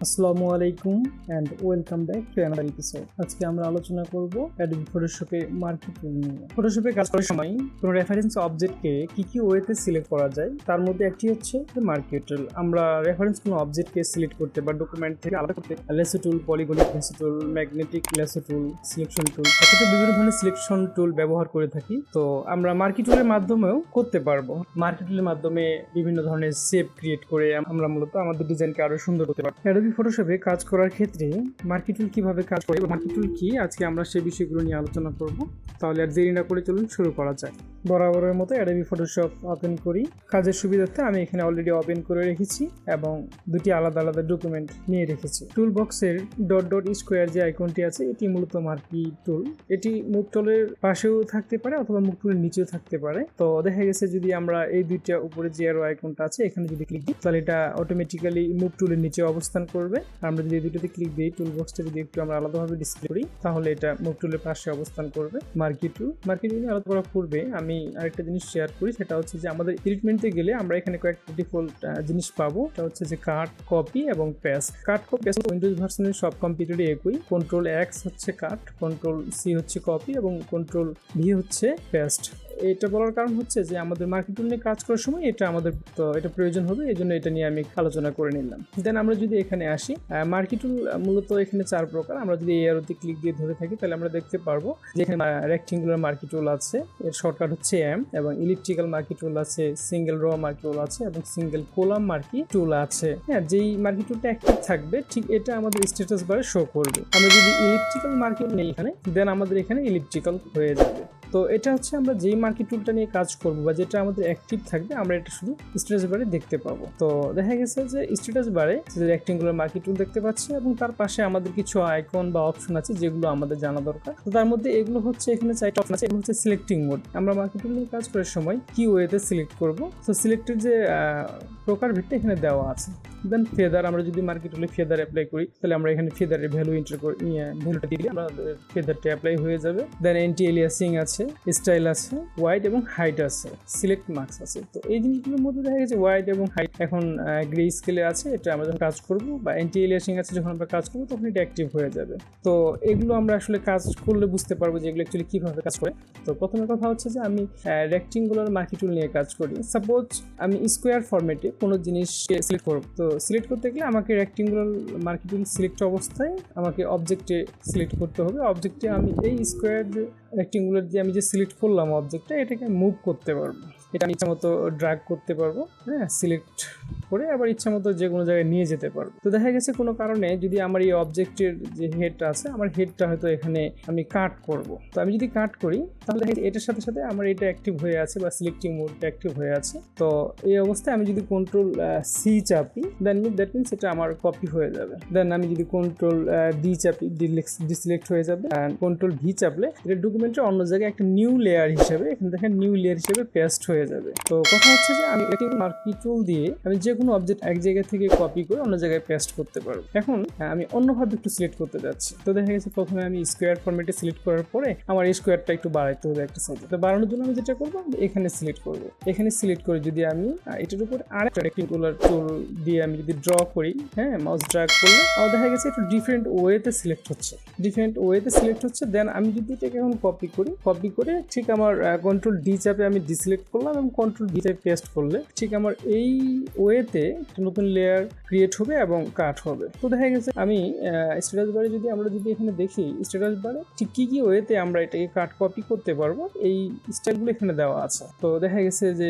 আসসালামু আলাইকুম and welcome back to another episode. আজকে আমরা আলোচনা করব অ্যাডোবি ফটোশপে মার্কি টুল নিয়ে। ফটোশপে কাজ করার সময় কোনো রেফারেন্স অবজেক্টকে কি ওয়েতে সিলেক্ট করা যায় তার মধ্যে একটি হচ্ছে মার্কি টুল। আমরা রেফারেন্স কোনো অবজেক্টকে সিলেক্ট করতে বা ডকুমেন্ট থেকে আলাদা করতে লেসো টুল, পলিগনিক লেসো টুল, ম্যাগনেটিক লেসো টুল, সিলেকশন টুল, অর্থাৎ বিভিন্ন ধরনের সিলেকশন টুল ব্যবহার করে থাকি। তো আমরা মার্কি টুলের মাধ্যমেও করতে পারবো। মার্কি টুলের মাধ্যমে বিভিন্ন ধরনের শেপ ক্রিয়েট করে আমরা মূলত আমাদের ডিজাইনকে আরো সুন্দর করতে পারবো। অ্যাডোবি ফটোশপে কাজ করার ক্ষেত্রে মার্কি টুল কিভাবে কাজ করে, মার্কি টুল কি, আজকে আমরা সেই বিষয়গুলো নিয়ে আলোচনা করব। তাহলে আর দেরি না করে চলুন শুরু করা যায়। বরাবরের মতো অ্যাডোবি ফটোশপ ওপেন করি। কাজের সুবিধার্থে আমি এখানে অলরেডি ওপেন করে রেখেছি এবং দুটি আলাদা আলাদা ডকুমেন্ট নিয়ে রেখেছি। টুল বক্সের ডট ডট স্কোয়ার যে আইকনটি আছে এটি মূলত মার্কি টুল। এটি মুভ টুলের পাশেও থাকতে পারে অথবা মুভ টুলের নিচেও থাকতে পারে। তো দেখা গেছে যদি আমরা এই দুইটা উপরে যে আরো আইকনটা আছে এখানে যদি ক্লিক দিই তাহলে এটা অটোমেটিক্যালি মুভ টুলের নিচে অবস্থান করবে। আমরা যদি এই দুটোতে ক্লিক দিই, টুল বক্সটা যদি একটু আমরা আলাদাভাবে ডিসপ্লে করি তাহলে এটা মুভ টুলের পাশে অবস্থান করবে। মার্কি টুল আলাদা করার পূর্বে আমি আরেকটা জিনিস শেয়ার করি, সেটা হচ্ছে যে আমাদের এডিটমেন্টে গেলে আমরা এখানে কয়েকটা ডিফল্ট জিনিস পাবো। এটা হচ্ছে যে কাট, কপি এবং পেস্ট। কাট, কপি উইন্ডোজ ভার্সনের সব কম্পিউটারে একই। কন্ট্রোল এক্স হচ্ছে কাট, কন্ট্রোল সি হচ্ছে কপি এবং কন্ট্রোল ভি হচ্ছে পেস্ট। এটা বলার কারণ হচ্ছে যে আমাদের মার্কি টুল নিয়ে কাজ করার সময় এটা আমাদের তো এটা প্রয়োজন হবে, এই জন্য এটা নিয়ে আমি আলোচনা করে নিলাম। দেন আমরা যদি এখানে আসি, মার্কি টুল মূলত এখানে 4 প্রকার। আমরা যদি এই অ্যারোতে ক্লিক দিয়ে ধরে থাকি তাহলে আমরা দেখতে পারবো যে এখানে রেক্টেঙ্গুলার মার্কি টুল আছে, এর শর্টকাট হচ্ছে এম, এবং ইলিপ্টিক্যাল মার্কি টুল আছে, সিঙ্গেল র মার্কি টুল আছে এবং সিঙ্গেল কলাম মার্কি টুল আছে। হ্যাঁ, যেই মার্কি টুলটা অ্যাক্টিভ থাকবে ঠিক এটা আমাদের স্ট্যাটাস বারে শো করবে। আমরা যদি ইলিপ্টিক্যাল মার্কি টুল নেই এখানে, দেন আমাদের এখানে ইলিপ্টিক্যাল হয়ে যাবে। তো এটা হচ্ছে আমরা যেই মার্কি টুলটা নিয়ে কাজ করবো বা যেটা আমাদের অ্যাক্টিভ থাকবে আমরা এটা শুধু স্ট্যাটাস বারে দেখতে পাবো। তো দেখা গেছে যে স্ট্যাটাস বারে রেক্টেঙ্গুলার মার্কি টুল দেখতে পাচ্ছি এবং তার পাশে আমাদের কিছু আইকন বা অপশন আছে যেগুলো আমাদের জানা দরকার। তো তার মধ্যে এগুলো হচ্ছে এখানে 4টা অপশন আছে। এগুলো হচ্ছে সিলেক্টিং মোড। আমরা মার্কি টুল নিয়ে কাজ করার সময় কি ওয়েতে সিলেক্ট করব, তো সিলেক্টের যে প্রকারভেদটা এখানে দেওয়া আছে। দেন ফেদার, আমরা যদি মার্কি টুলে ফেদার অ্যাপ্লাই করি তাহলে আমরা এখানে ফেদারের ভ্যালু এন্টার করে ভ্যালুটা দিলে আমাদের ফেদারটা অ্যাপ্লাই হয়ে যাবে। দেন এন্টি এলিয়াসিং আছে, স্টাইল আছে, ওয়াইড এবং হাইট আছে, সিলেক্ট মার্কস আছে। তো এই জিনিসগুলোর মধ্যে দেখা গেছে ওয়াইড এবং হাইট এখন গ্রে স্কেলে আছে, এটা আমরা যখন কাজ করব, বা এন্টি এলিয়াসিং আছে যখন আমরা কাজ করবো তখন এটা অ্যাক্টিভ হয়ে যাবে। তো এগুলো আমরা আসলে কাজ করলে বুঝতে পারবো যে এগুলো অ্যাকচুয়ালি কিভাবে কাজ করে। তো প্রথমে কথা হচ্ছে যে আমি রেক্টেঙ্গুলার মার্কি টুল নিয়ে কাজ করি। সাপোজ আমি স্কোয়ার ফরম্যাটে কোনো জিনিসকে সিলেক্ট করব। তো সিলেক্ট করতে গেলে আমাকে রেক্টেঙ্গুলার মার্কি টুল সিলেক্ট অবস্থায় আমাকে অবজেক্টে সিলেক্ট করতে হবে। অবজেক্টে আমি এই স্কোয়ার রেক্টেঙ্গুলার দিয়ে আমি যে সিলেক্ট করলাম অবজেক্টটা, এটাকে মুভ করতে পারবো। এটা আমি ইচ্ছা মতো ড্র্যাগ করতে পারবো, হ্যাঁ, সিলেক্ট করে আবার ইচ্ছা মতো যে কোনো জায়গায় নিয়ে যেতে পারবো। তো দেখা গেছে কোনো কারণে যদি আমার এই অবজেক্টের যে হেডটা আছে, আমার হেডটা হয়তো এখানে আমি কাট করব। তো আমি যদি কাট করি তাহলে এটার সাথে সাথে আমার এটা অ্যাক্টিভ হয়ে আছে বা সিলেক্টিং মোডটা অ্যাক্টিভ হয়ে আছে। তো এই অবস্থায় আমি যদি কন্ট্রোল সি চাপি দ্যাট মিনস এটা আমার কপি হয়ে যাবে। দেন আমি যদি কন্ট্রোল ডি চাপি ডিসিলেক্ট হয়ে যাবে। কন্ট্রোল ভি চাপলে এটা ডকুমেন্টের অন্য জায়গায় একটা নিউ লেয়ার হিসেবে, এখানে দেখেন নিউ লেয়ার হিসেবে পেস্ট হয়ে যাবে। তো কথা হচ্ছে যে আমি একটি মার্কি টুল দিয়ে আমি যে কোনো অবজেক্ট এক জায়গা থেকে কপি করে অন্য জায়গায় পেস্ট করতে পারবো। এখন আমি অন্যভাবে একটু সিলেক্ট করতে যাচ্ছি। তো দেখা গেছে প্রথমে আমি স্কোয়ার ফরম্যাটে সিলেক্ট করার পরে আমার এই স্কোয়ারটা একটু বাড়াইতে হবে একটা সাইডে। তো বাড়ানোর জন্য আমি যেটা করবো, এখানে সিলেক্ট করবো। এখানে সিলেক্ট করে যদি আমি এটার উপর আরেকটা রেক্টেঙ্গুলার টুল দিয়ে আমি যদি ড্র করি, হ্যাঁ, মাউস ড্র্যাগ করলে আমার দেখা গেছে একটু ডিফারেন্ট ওয়েতে সিলেক্ট হচ্ছে। দেন আমি যদি এটাকে এখন কপি করে ঠিক আমার কন্ট্রোল ডি চাপে আমি ডিসিলেক্ট করলাম এবং কন্ট্রোল ভি চাপে পেস্ট করলে ঠিক আমার এই ওয়েতে নতুন লেয়ার ক্রিয়েট হবে এবং কাট হবে। তো দেখা গেছে আমি স্ট্যাটাস বারে আমরা যদি এখানে দেখি স্ট্যাটাস বারে ঠিক কি ওয়েতে আমরা এটাকে কাট কপি করতে পারবো, এই স্টাইলগুলো এখানে দেওয়া আছে। তো দেখা গেছে যে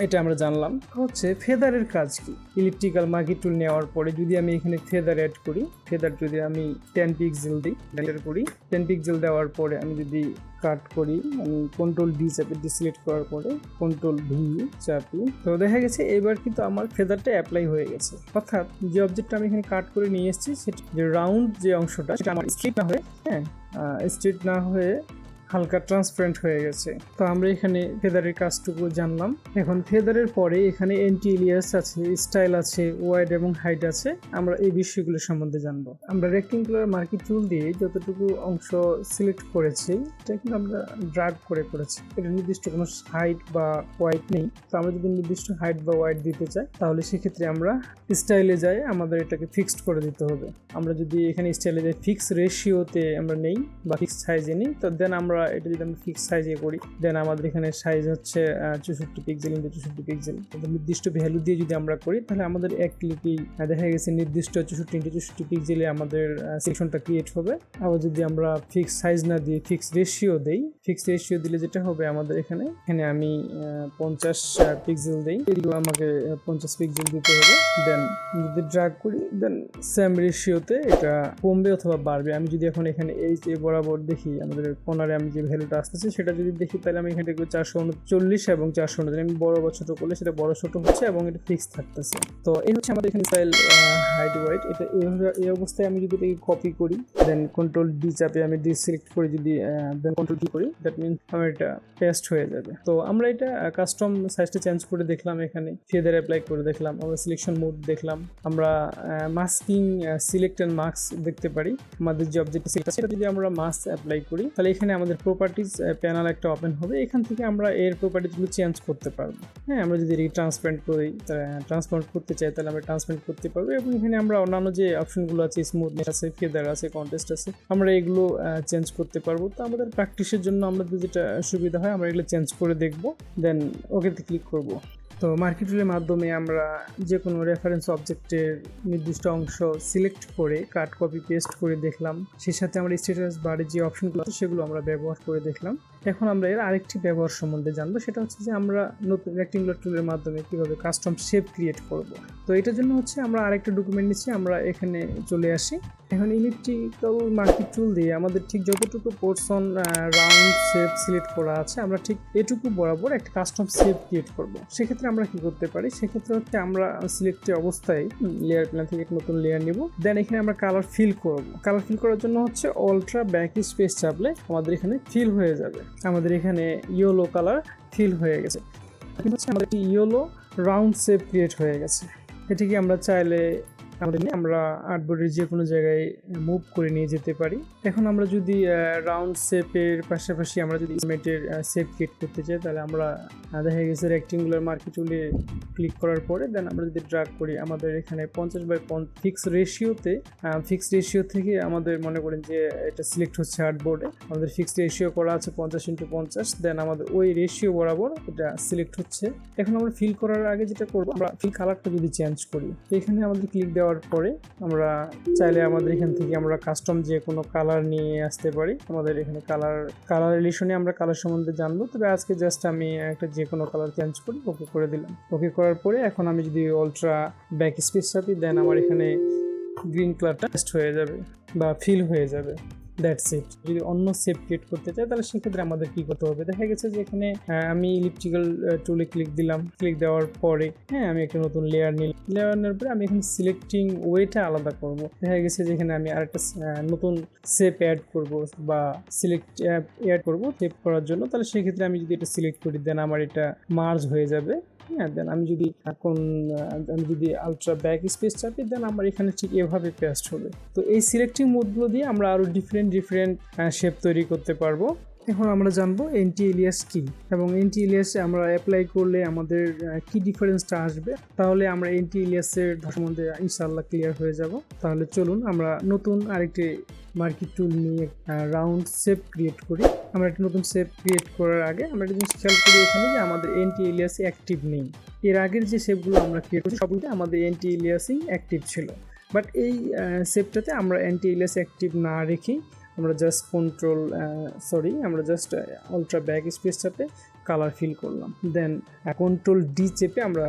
এটা আমরা জানলাম। হচ্ছে ফেদারের কাজ কি, ইলিপ্টিক্যাল মার্কি টুল নেওয়ার পরে যদি আমি এখানে ফেদার অ্যাড করি, ফেদার যদি আমি 10 পিক্সেল দিই, 10 পিক্সেল দেওয়ার পরে আমি যদি কাট করি, আমি কন্ট্রোল ডি চাপে ডিসিলেক্ট করার পরে কন্ট্রোল ভি চাপি, তো দেখা গেছে এবার কিন্তু আমার ফেদারটা অ্যাপ্লাই হয়ে গেছে। অর্থাৎ যে অবজেক্টটা আমি এখানে কাট করে নিয়ে এসেছি সেটা যে রাউন্ড যে অংশটা সেটা আমার স্ট্রেট না হয়ে, হ্যাঁ, স্ট্রেট না হয়ে হালকা ট্রান্সপারেন্ট হয়ে গেছে। তো আমরা এখানে ফেদারের কাজটুকু জানলাম। এখন ফেদারের পরে এখানে এন্টি এলিয়াস আছে, স্টাইল আছে, ওয়াইড এবং হাইট আছে। আমরা এই বিষয়গুলো সম্বন্ধে জানবো। আমরা রেক্টেঙ্গুলার মার্কি টুল দিয়ে যতটুকু অংশ সিলেক্ট করেছি এটা কিন্তু আমরা ড্র্যাগ করে করেছি। এটা নির্দিষ্ট কোনো হাইট বা ওয়াইড নেই। তো আমরা যদি নির্দিষ্ট হাইট বা ওয়াইড দিতে চাই তাহলে সেক্ষেত্রে আমরা স্টাইলে যাই, আমাদের এটাকে ফিক্সড করে দিতে হবে। আমরা যদি এখানে স্টাইলে যাই ফিক্স রেশিওতে আমরা নেই বা ফিক্স সাইজে নিই, তো দেন আমরা এটা যদি আমরা ফিক্স সাইজে করি দেন আমাদের এখানে সাইজ হচ্ছে 64 পিক্সেল ইন্টু 64 পিক্সেল। নির্দিষ্ট ভ্যালু দিয়ে যদি আমরা করি তাহলে আমাদের এক ক্লিকেই দেখা গেছে নির্দিষ্ট 64 ইন্টু 64 পিক্সেলে আমাদের সেকশনটা ক্রিয়েট হবে। আবার যদি আমরা ফিক্স সাইজ না দিয়ে ফিক্স রেশিও দেই, ফিক্স রেশিও দিলে যেটা হবে আমাদের এখানে আমি 50 পিক্সেল দেই, এগুলো আমাকে 50 পিক্সেল দিতে হবে। দেন যদি ড্র্যাগ করি দেন সেম রেশিওতে এটা কমবে অথবা বাড়বে। আমি যদি এখন এখানে এই যে বরাবর দেখি আমাদের কর্নারে আমি যে ভ্যালুটা আসতেছে সেটা যদি দেখি তাহলে আমি এখানে 439 এবং 439 আমি বড় বা ছোট করলে সেটা বড় ছোট হচ্ছে এবং এটা ফিক্স থাকতেছে। তো এই হচ্ছে আমাদের এখানে স্টাইল হাইট ওয়াইড। এটা এই অবস্থায় আমি যদি এটাকে কপি করি দেন কন্ট্রোল ডি চাপে আমি ডিসিলেক্ট করে যদি দেন কন্ট্রোল ডি করি দ্যাট মিনস আমার এটা পেস্ট হয়ে যাবে। তো আমরা এটা কাস্টম সাইজটা চেঞ্জ করে দেখলাম, এখানে ফেদার অ্যাপ্লাই করে দেখলাম, আমরা সিলেকশন মোড দেখলাম, আমরা মাস্কিং সিলেক্ট এন্ড মাস্ক দেখতে পারি। আমাদের যে অবজেক্ট সিলেক্ট আছে সেটা যদি আমরা মাস্ক অ্যাপ্লাই করি তাহলে এখানে আমাদের প্রপার্টিজ প্যানেল একটা ওপেন হবে। এখান থেকে আমরা এর প্রপার্টিগুলো চেঞ্জ করতে পারবো। হ্যাঁ, আমরা যদি ট্রান্সপারেন্ট করি ট্রান্সপারেন্ট করতে চাই তাহলে আমরা ট্রান্সপারেন্ট করতে পারবো। এবং এখানে আমরা অন্যান্য যে অপশনগুলো আছে স্মুথনেস আছে, ফেদার আছে, কন্ট্রাস্ট আছে, আমরা এগুলো চেঞ্জ করতে পারবো। তো আমাদের প্র্যাকটিসের জন্য আমাদের যেটা সুবিধা হয় আমরা এগুলো চেঞ্জ করে দেখবো, দেন ওকেতে ক্লিক করব। তো মার্কি টুলের মাধ্যমে আমরা যে কোনো রেফারেন্স অবজেক্টের নির্দিষ্ট অংশ সিলেক্ট করে কাট কপি পেস্ট করে দেখলাম, সেই সাথে আমরা স্ট্যাটাস বারে যে অপশনগুলো আছে সেগুলো আমরা ব্যবহার করে দেখলাম। এখন আমরা এর আরেকটি ব্যবহার সম্বন্ধে জানবো, সেটা হচ্ছে যে আমরা নতুন রেক্টেঙ্গুলার টুলের মাধ্যমে কীভাবে কাস্টম শেপ ক্রিয়েট করব। তো এটার জন্য হচ্ছে আমরা আরেকটা ডকুমেন্ট নিচ্ছি, আমরা এখানে চলে আসি। এখন ইলেকট্রিক্যাল মার্কি টুল দিয়ে আমাদের ঠিক যতটুকু পোর্শন রাউন্ড শেপ সিলেক্ট করা আছে আমরা ঠিক এটুকু বরাবর একটা কাস্টম শেপ ক্রিয়েট করব। সেক্ষেত্রে আমরা কি করতে পারি, সেক্ষেত্রে হচ্ছে আমরা সিলেক্টের অবস্থায় লেয়ার প্ল্যান থেকে একটা নতুন লেয়ার নিব। দেন এখানে আমরা কালার ফিল করব। কালার ফিল করার জন্য হচ্ছে অল্ট্রা ব্যাক স্পেস চাপলে আমাদের এখানে ফিল হয়ে যাবে। আমাদের এখানে ইয়েলো কালার ফিল হয়ে গেছে। কিন্তু হচ্ছে আমাদের একটি ইয়েলো রাউন্ড শেপ ক্রিয়েট হয়ে গেছে। এটিকে আমরা চাইলে আমরা আর্টবোর্ডের যে কোনো জায়গায় মুভ করে নিয়ে যেতে পারি। এখন আমরা যদি রাউন্ড শেপের পাশাপাশি আমরা যদি ইমেজের শেপ ক্রিয়েট করতে চাই তাহলে আমরা দেখা গেছে রেক্টেঙ্গুলার মার্কি টুলে ক্লিক করার পরে দেন আমরা যদি ড্র্যাগ করি আমাদের এখানে 50/50 ফিক্স রেশিও থেকে আমাদের মনে করেন যে এটা সিলেক্ট হচ্ছে আর্টবোর্ডে, আমাদের ফিক্সড রেশিও করা আছে 50x50, দেন আমাদের ওই রেশিও বরাবর এটা সিলেক্ট হচ্ছে। এখন আমরা ফিল করার আগে যেটা করবো, আমরা ফিল কালারটা যদি চেঞ্জ করি, এখানে আমাদের ক্লিক দেওয়ার পরে আমরা চাইলে আমাদের এখান থেকে আমরা কাস্টম যে কোনো কালার নিয়ে আসতে পারি। আমাদের এখানে কালার রিলেশনে আমরা কালার সম্বন্ধে জানবো, তবে আজকে জাস্ট আমি একটা যে কোনো কালার চেঞ্জ করি, ওকে করে দিলাম। ওকে করার পরে এখন আমি যদি অল্ট্রা ব্যাক স্পেস চাপি দেন আমার এখানে গ্রিন কালারটা টেস্ট হয়ে যাবে বা ফিল হয়ে যাবে। That's it. যদি অন্য শেপ ক্রিয়েট করতে চাই তাহলে সেক্ষেত্রে আমাদের কি করতে হবে, দেখা গেছে যে এখানে আমি ইলিপ্টিক্যাল টুলে ক্লিক দিলাম, ক্লিক দেওয়ার পরে আমি একটা নতুন লেয়ার নিলাম। লেয়ার নেওয়ার পরে আমি এখানে সিলেক্টিং ওয়েটা আলাদা করব। দেখা গেছে যে এখানে আমি আরেকটা নতুন শেপ অ্যাড করব বা অ্যাড করব শেপ করার জন্য, তাহলে সেক্ষেত্রে আমি যদি এটা সিলেক্ট করি দেন আমার এটা মার্জ হয়ে যাবে। হ্যাঁ, দেন আমি যদি আলট্রা ব্যাক স্পেস চাপি দেন আমার এখানে ঠিক এভাবে পেস্ট হবে। তো এই সিলেক্টিং মোডগুলো দিয়ে আমরা আরও ডিফারেন্ট শেপ তৈরি করতে পারবো। এখন আমরা জানবো এন্টি এলিয়াস কি এবং এন্টি এলিয়াসে আমরা অ্যাপ্লাই করলে আমাদের কি ডিফারেন্সটা আসবে। তাহলে আমরা এন্টি এলিয়াসের সম্বন্ধে ইনশাআল্লাহ ক্লিয়ার হয়ে যাব। তাহলে চলুন আমরা নতুন আরেকটি মার্কি টুল নিয়ে রাউন্ড শেপ ক্রিয়েট করি। আমরা একটা নতুন শেপ ক্রিয়েট করার আগে আমরা একটা জিনিস খেয়াল করি এখানে যে আমাদের এন্টি এলিয়াস অ্যাক্টিভ নেই। এর আগের যে শেপগুলো আমরা ক্রিয়েট করছি সবগুলোতে আমাদের এন্টি এলিয়াসই অ্যাক্টিভ ছিল, বাট এই শেপটাতে আমরা অ্যান্টি এলিয়াস অ্যাক্টিভ না রেখেই আমরা জাস্ট আলট্রা ব্যাক স্পেস চাপে কালার ফিল করলাম, দেন কন্ট্রোল ডি চেপে আমরা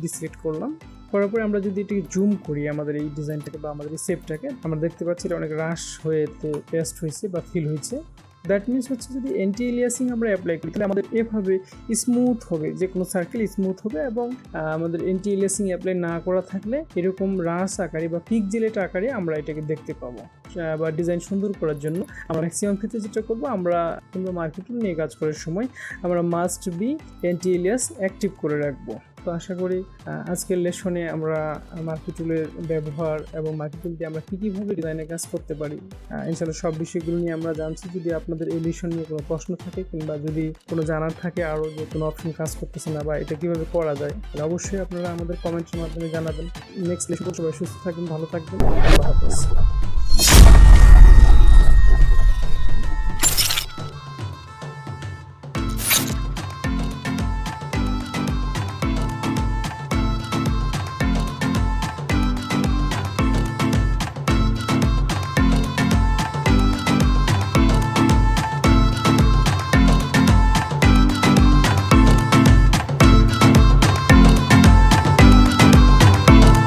ডিসিলেক্ট করলাম। করার পরে আমরা যদি এটাকে জুম করি আমাদের এই ডিজাইনটাকে বা আমাদের এই শেপটাকে, আমরা দেখতে পাচ্ছি এটা অনেক রাশ হয়ে পেস্ট হয়েছে বা ফিল হয়েছে। দ্যাট মিনস হচ্ছে যদি অ্যান্টি এলিয়াসিং আমরা অ্যাপ্লাই করি তাহলে আমাদের এভাবে স্মুথ হবে, যে কোনো সার্কেল স্মুথ হবে। এবং আমাদের অ্যান্টি এলিয়াসিং অ্যাপ্লাই না করা থাকলে এরকম রাশ আকারে বা পিকজেলেট আকারে আমরা এটাকে দেখতে পাবো। বা ডিজাইন সুন্দর করার জন্য আমরা ম্যাক্সিমাম ক্ষেত্রে যেটা করব, আমরা কিংবা মার্কি টুল নিয়ে কাজ করার সময় আমরা must be anti Ilias active করে রাখবো। তো আশা করি আজকের লেসনে আমরা মার্কি টুলের ব্যবহার এবং মার্কি টুল দিয়ে আমরা কীভাবে ডিজাইনের কাজ করতে পারি ইনশাআল্লাহ সব বিষয়গুলো নিয়ে আমরা জানছি। যদি আপনাদের এই লেসন নিয়ে কোনো প্রশ্ন থাকে কিংবা যদি কোনো জানার থাকে আরও যে কোনো অপশন কাজ করতেছে না বা এটা কীভাবে করা যায়, তাহলে অবশ্যই আপনারা আমাদের কমেন্টের মাধ্যমে জানাবেন। নেক্সট লেসন সবাই সুস্থ থাকবেন, ভালো থাকবেন, আল্লাহ হাফেজ।